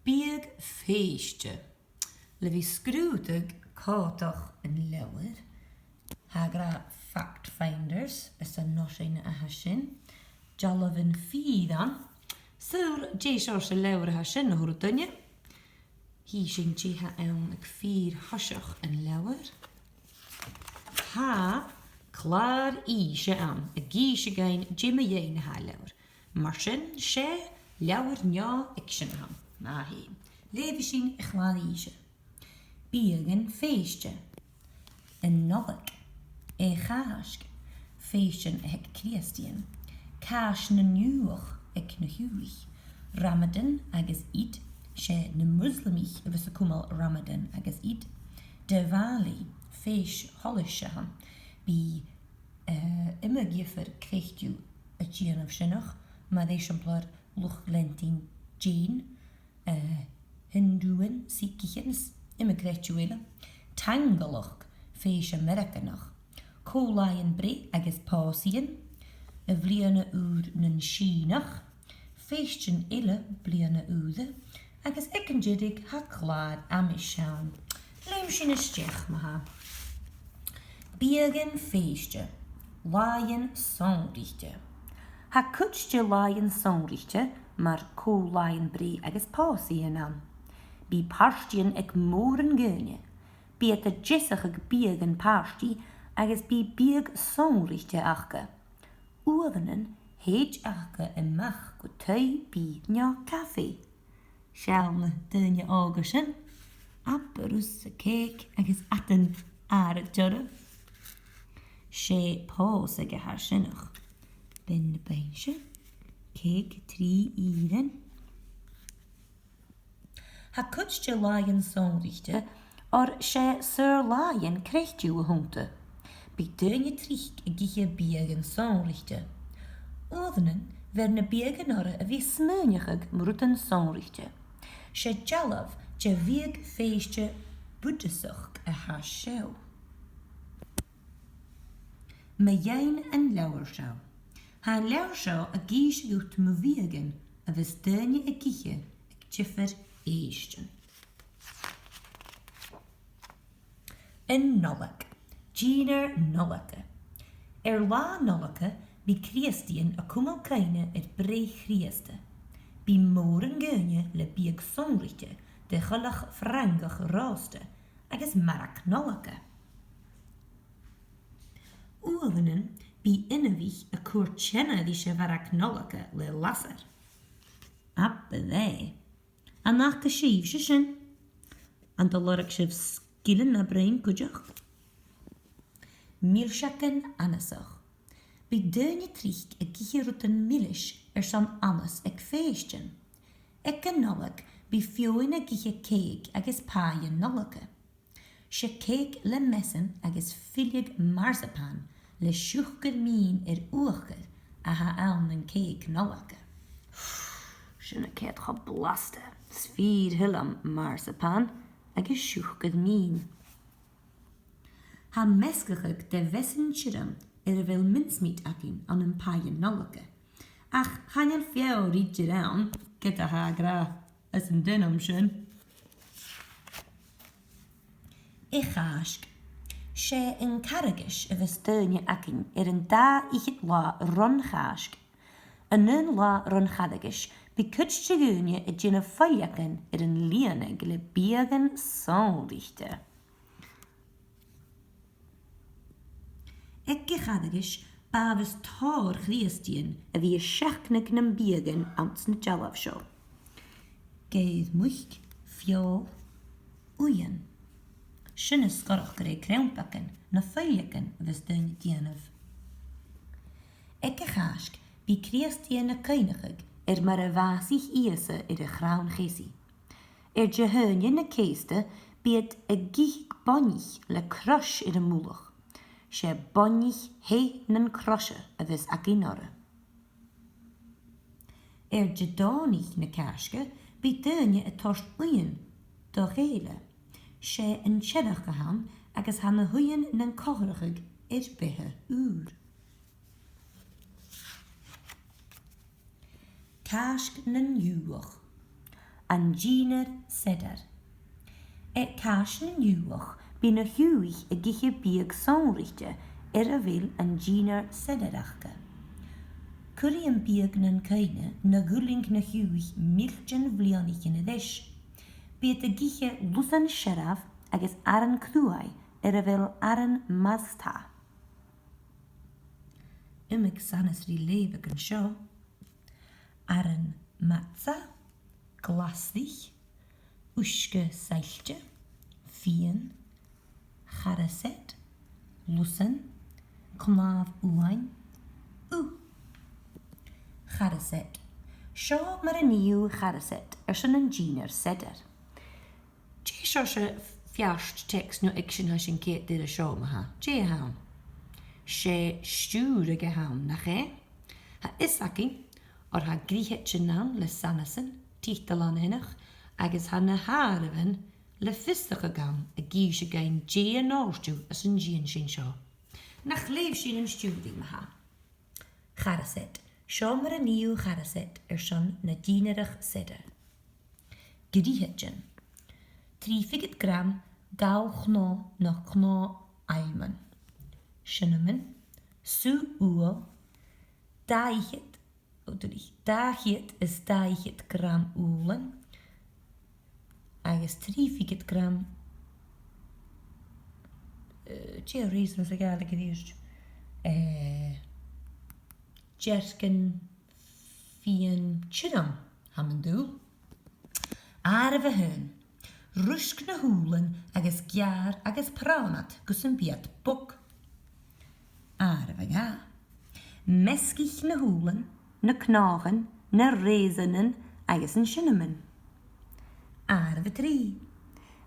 Biadh Fèiste. Le bhí scrúteag cátach an leabhar, hagra fact finders is a nosin a hasin, Jallavin fhèistean, súr déisir se leabhar hasin na húrdaine, hí sin tíha ann ag fír hasach an leabhar, ha clár íse an, a gíse gain Jimmy dhéine ha leabhar, mar sin sé leabhar neo ag sin ham, na hí, leabhar sin a chlár íse. Biadh Fèiste, an nollag, chasc, fhèistean ag críostaíonn, cáis na nuach ag na huaich, Ramadan agus Eid, sé na Muslimich a bheits a cúmal Ramadan agus Eid, de bhailí, féis hollise han, bí immer gifar crechtú a dhéanamh sinach, ma d'éisiamplar luch lentín Jane, Hinduin, Sikhians, immer crechtúile, tangalach, féis Americanach, còmhla bre agus pásaíonn, a bbliana úr nan sínach, fhèistean ile bliana úda, agus ecandidig ha clár amiseán. Leim sin isteach ma ha. Biadh Fèiste, láin sonrichte. Ha cútste láin sonrichte, mar còmhla bre agus pásaíonn an. Bí páirtíonn ag mór an gcóine, bí a jesach ag biadh an páirtí agus bí biadh sonrichte achcha. Uavanan héid achcha amach go tui bí neo café. Sealna daoine ágasin, abarús a céic agus atan ar a dura. Sé pás ag a hasinach. Ben na bainse, céic trí íren. Ha cútste láin sonrichte, or sé sur láin crechtú a húnta. Bí daoine trích a giche biadh sonrichte. Uavanan ver na biadh orra a bhí smúneachag mrút an sonrichte. Sé jallamh de Biadh Fèiste budasach a ha seo. Ma dhéin an leabhar seo. Ha an leabhar seo a gís gút mo bhíogan a bheits daoine a giche ag tifar éistean. An nollag, Gínar nollacha. Lá nollacha bí críostaíonn a cúmal caine bre chríosta. Bí mór an gcóine le biadh sonrichte de cholach frangach rásta agus marach nollacha. Uavanan bí inmhích a cuairteanna dhí sé marach nollacha le lasar. Abba dhé. Anach go síomh sé sin. An do lorach sibh scílan na brain cuideach. Mílseachan anasach. Bí daoine trích a giche rút an mílis san anas ag fhèistean. Ag an nollag bí fioin a giche céig agus páin nollacha. Se céig le mesan agus filiag marsapan le siúchgar mín uachgar a ha ann an céig nollacha. Sinna céad cha blasta, sfír hillam marsapan agus siúchgar mín. Ha mescachag de vesan siram a bhfuil mincemeat acin an an páin nollacha. Ach chaneal fiao ríte rán, get a ha gra as an dunam sin. Chasc, sé an caragis a bheits daoine acin an dá ichit lá ron chasc. An nun lá ron chadagis bí cútste gúine a djinna fáileachan an líanaig le biadh sonrichte. Ag chadagis bavas tar chríostaíonn a bhí seachnach na biadh ans na jallamh seo. Géad muic, fiol, uan. Sinna scorach go raibh crampachan na fáileachan a bheits daoine déanamh. Ag chasc bí críostaíonn na cainachag mar a bhasich íasa a chrán chésaí. De thuine na céasta bíad a gích bonich le cros a múlach. Sé bonich hé nan crose a bheits acin orra. De dánich na casca bí daoine a tost uan do chéile. Sé an tseadach go ham agus ha na huan nan cóthrachaig bethe úr. Casc nan uach. an dínar sedar. Cash na nuach bí na hiúich a giche bíag sonrichte a bhfuil an dínar sedarachcha. Curí an bíag nan caine na guling na hiúich milchen bblianich in a deis. Bí a giche lusan sheraf agus aran clúai a bhfuil aran mazta. Imig sanas rí Leabhar an seo. Aran matza, glaslich, uisce sailte, fian, charaset, lusan, cnáf uain, charaset. Seo mar a níú charaset sin an dínar sedar. Dé seo se fiast text nó ag sin sin céit dyr a seo maha. Dé hawn. sé stúr a ham nach é. Ha isaki or ha gríthe sin nawn le sanasan, títal an hinnach, agus ha na háravan le fistach a gam a gí se gain dé an ástú as an dían sin seo. Nach leibh sin an stúdi maha. Charaset. Seo mar a níú charaset sin na dínarach sedar. Gríthe 3 gram gau chná na chná ailman. Sinnaman, sú úl, daichet is 10 gram úlan, agus 3 gram tí a réis nas a gála go dtíist jerken fian chidam haman dúl. Ar bheith hyn, rusk na húlan agus gear agus pránat gus an biad buk. Ar bheith ga. Meskich na húlan, na knágan, na rézanen agus an sinnaman. Ar bheith 3.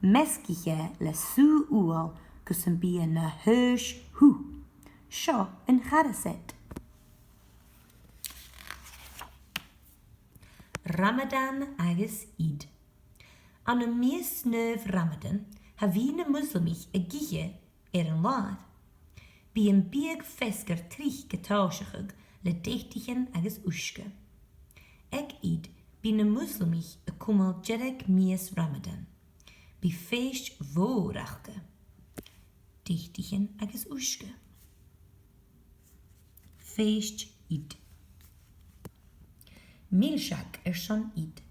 Meskiche le sú úal gus an biad na huis hú. Seo an charaset. Ramadan agus Eid. An a mees neuf Ramadan ha wie na muslimich a giche an laad. Bí an Biadh Fèiste trich getáiseach le dheidhinn agus uisce. Ag Eid bí na muslimich a cumál jereg mees Ramadan. Bí féist mhórachcha. Dheidhinn agus uisce. Féist Eid. Mílseach sin Eid.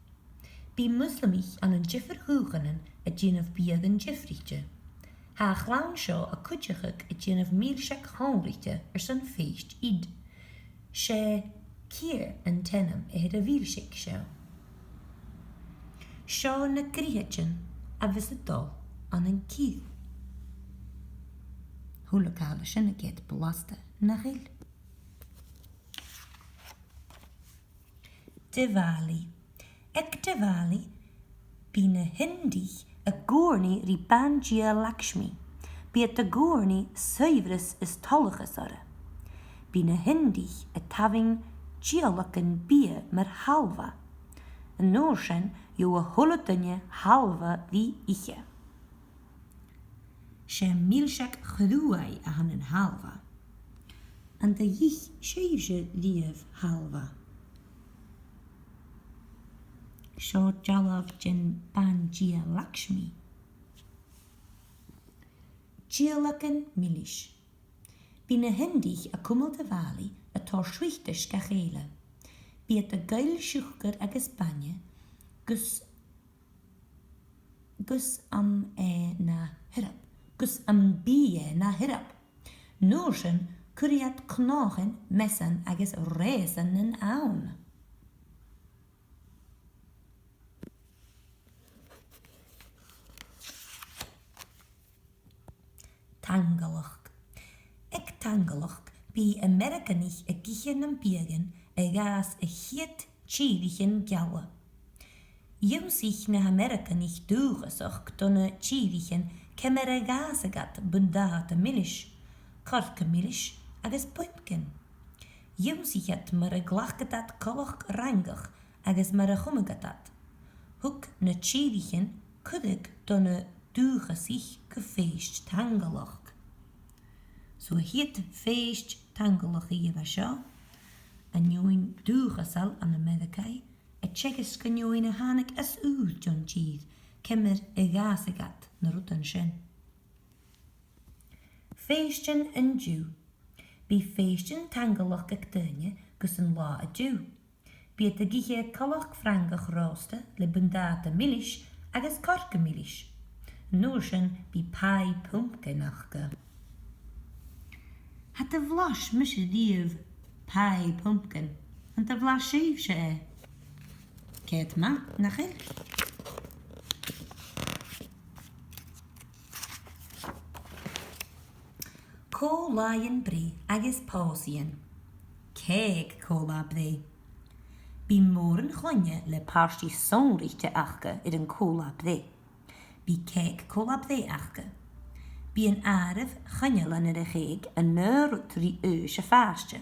Bí muslimich an an jiffer húganan a dhéanamh biad an jifrichte. Ha chlán seo a cuideach a dhéanamh mílseach hánrichte sin féist Eid. sé cír an tenam a bhílseach seo. Seo na gríthe a bheits a dul an an cíð. Thulacála sin a gcéad blasta na ghail. Diwali. Ag Diwali bí na Hindí a gcóirní rí Banjia Lakshmi. Bí a gcóirní suimhras is tollachas ara. Bí na Hindí a taving dialachan bia mar halva. An nóir sin jo a thula duine halva bhí ihe. sé mílseach chrúai a han an halva. An da dhích séimse Leabhar halva. Seo jalab jin Banjia Lakshmi. Dialachan milish. Bí na Hindí a cumál Diwali a tá shuichtas gachéile. Bí a gail siúchgar agus banne gus am na hirab. Gus am bia na hirab. Nóir sin curiad cnáchan mesan agus résan an aun. Tangalach. Ag tangalach bí Americanich a gichan an biegan a gas a chiet tíirichin gawa. Ionnsaich na Americanich dúgasach donna tíirichin cemer a gas agat bundaat a milish, corca milish agus pumpkin. Ionnsaichat mar a glachgatat colach rangach agus mar a chumagatat. Huk na tíirichin cudig donna dúgasich go féist tangalach. So hiet féist tangalach i bheith seo, a njóin dúgasal an Amerikai a tegas ganioin a hannig as úr John tíð, kemmer a gasagat na rutan sin. Fhèistean an Jew. Bí fhèistean tangalach ag daoine gus an lá a Jew. Biadh a githe calach frangach rásta le bundata millish agus corca millish. Nuair sin bí pie pumpkin achga. Hat a bhlas mis a díomh pie pumpkin, an a bhlas síomh se é. Céad ma nach il. Còmhla brí agus pásaíon. Céig còmhla brí. Bí mór an chluinne le páistí sonríte achga ar an còmhla brí. Bí céig còmhla brí achga. Bí an áirih chanelan ar a chéig an neur trí se fáiste.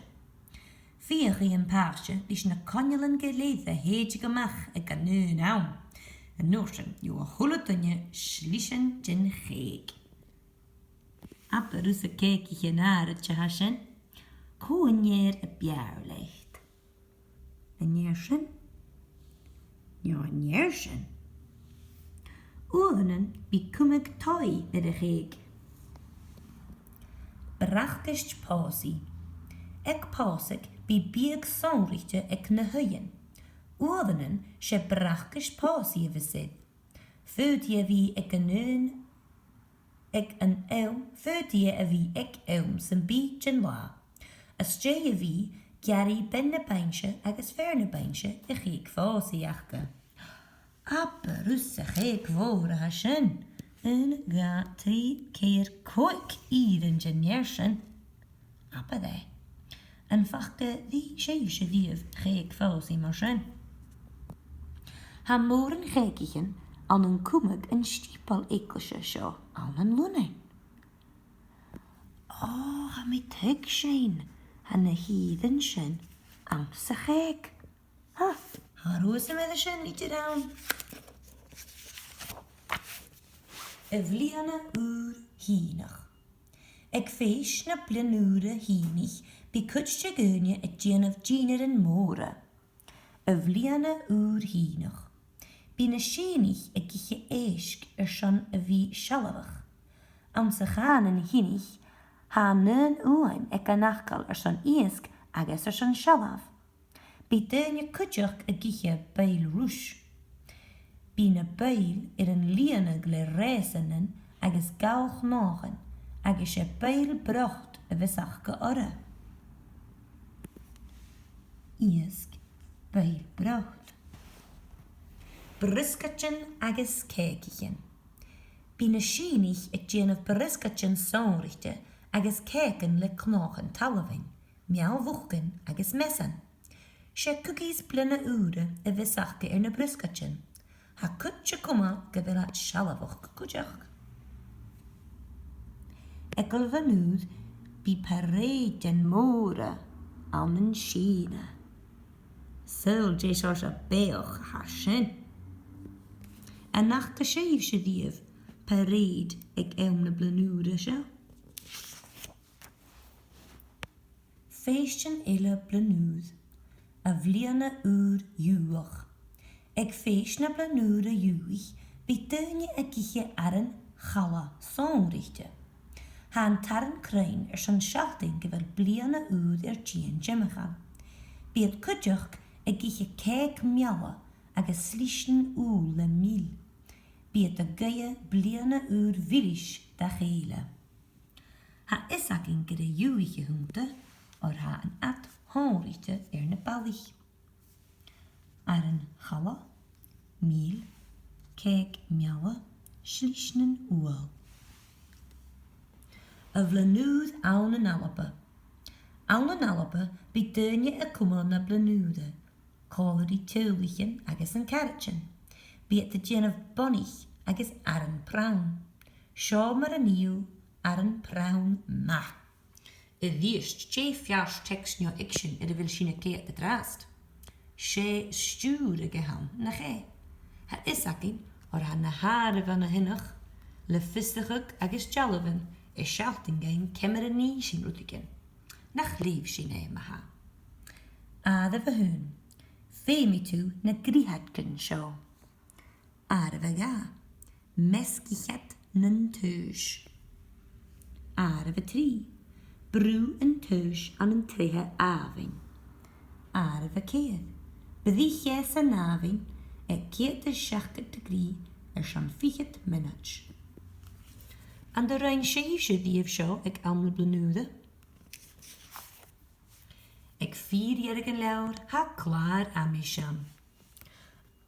Fiach í an páiste lís na canelan go léithe héide gomach ag an nún am. An nuair sin ju a thulatunne slísan din chéig. Apparús a céici an áirih te hasin, cóinnéir a bearleicht. A néir sin? Jo, a néir sin. Uanan bí cumig táí ar a chéig. Brachgist pásaí. Ag pásig bí bíag sonríte ag na huian. Uanan sé brachgist pásaí a bhisid. Fúdi a bhí ag an nún ag an fúdi a bhí ag san bí gin lá. As dé a bhí gearí ben na bainse agus fear na bainse a chéig fásaí achga. Apparús a chéig mhór a sin. Yn ga 3 keer coic i'r ingenieur sin. Appa dde. Yn fachge ddi séise díomh chéig fásaí mar sin. Ha mór an chéigichen an an cúmag an stípal éclise seo an an lúnain. Ha mi teig sin ha na híðan sin am sa chéig. Ha rosa me sin lítir án. A bhliana úr hínach. Ag féis na blinúra hínich bí cuidte gúine a déanamh díanaar an móra. A bhliana úr hínach. Bí na sénich ag giche éisc san a bhí sealabhach. An sa chaan an hínich há nún uaim ag a nachgal san éisc agus san sealabh. Bí daine cuideach a giche bail rúis. Bí na bail an líanag le réasanan agus gálch náchan agus sé bail brocht a bheitsach go ora. Iasc bail brocht. Briskatjen agus céigichen. Bí na sínich ag déanamh briskatjen sonríte agus céican le cnáchan talhain, meallmhuchcan agus mesan. Sé cookies blina úra a bheitsach go na briskatjen. Ha cúte cuma gabhail at sealabhach cúteach. Egal vanúd bí paréid an móra am an sína. Sul dé seo a béoch ha sin. A nach go séomh se díomh paréid ag na blanúra seo. Fhèistean ile blanúd a bhliana úr dúach. Ag féis na blanúra dúich bí daine a giche an chala sonríte. Há an taran crain san seachtain go bhfuil bliana úd tíon gemachan. Bíad cuideach a giche céig mealla agus slísn úl le míl. Bíad a gaie bliana úr vilis da chéile. Ha isacin go a dúiche húnta or ha an at honríte na ballich. An chala, míl, céig mealla, slísnan úl. A blanúd an an alapa. An an alapa bí daine a cuma na blanúda, cáirí tuúlichen agus an carachin. Bí a déanamh bonich agus an prawn. Seo mar a níú an prawn ma. I dhíist sé fiars textnio iction a bhfuil sinna céad a drast. Sé stúr a gehan na ché. Ha isacin or ha na háre van na hinnach le fistichug agus jallavin is seachting gein kemmer a ní sin rútigen. Nach líf sin é ma ha. Ada bhún. Fémi tú na gríhadcan seo. Ar bheith ga, mesgichat nan tuis. Ar bheith trí, brú an tuis an an tríthe áhain. Ar bheith céad, bhìdh san áhain ag 47 degree san 20 minút. An de rein séise díobh seo ag amla blanúda. Ag 4-jarige leabhar ha clár amisean.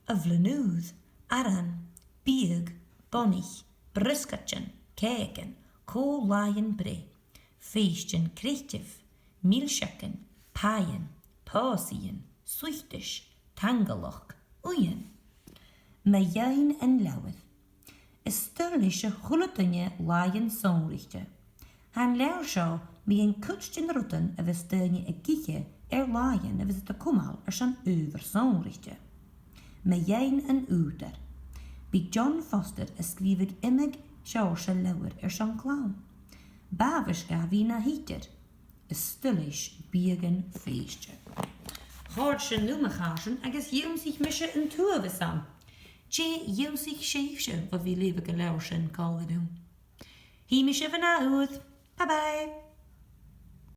A blanúd, aran, biadh, bonich, bryscatjan, cégan, còmhlainn bre, fhèistean creative, mílseacan, payan, pásaíon, suachtais, tangalach, uyen. Ma dhein an leabhar. Is styrlis a chulatunne laien sonrichte. Han leir seo mi een kutst in rutten a vis steunje a giche laien a vis de còmhla san over sonrichte. Ma dhein an úter. Bí John Foster a skrifig imig seo se lewer san clown. Bavers ga vi na híter. Is styrlis Biadh Fèiste. Hard se numagasen agus ionnsaich misje een tuavesan. Ionnsaich séifse wat vi lewe leir sin call doen. Hi misje van Bye bye.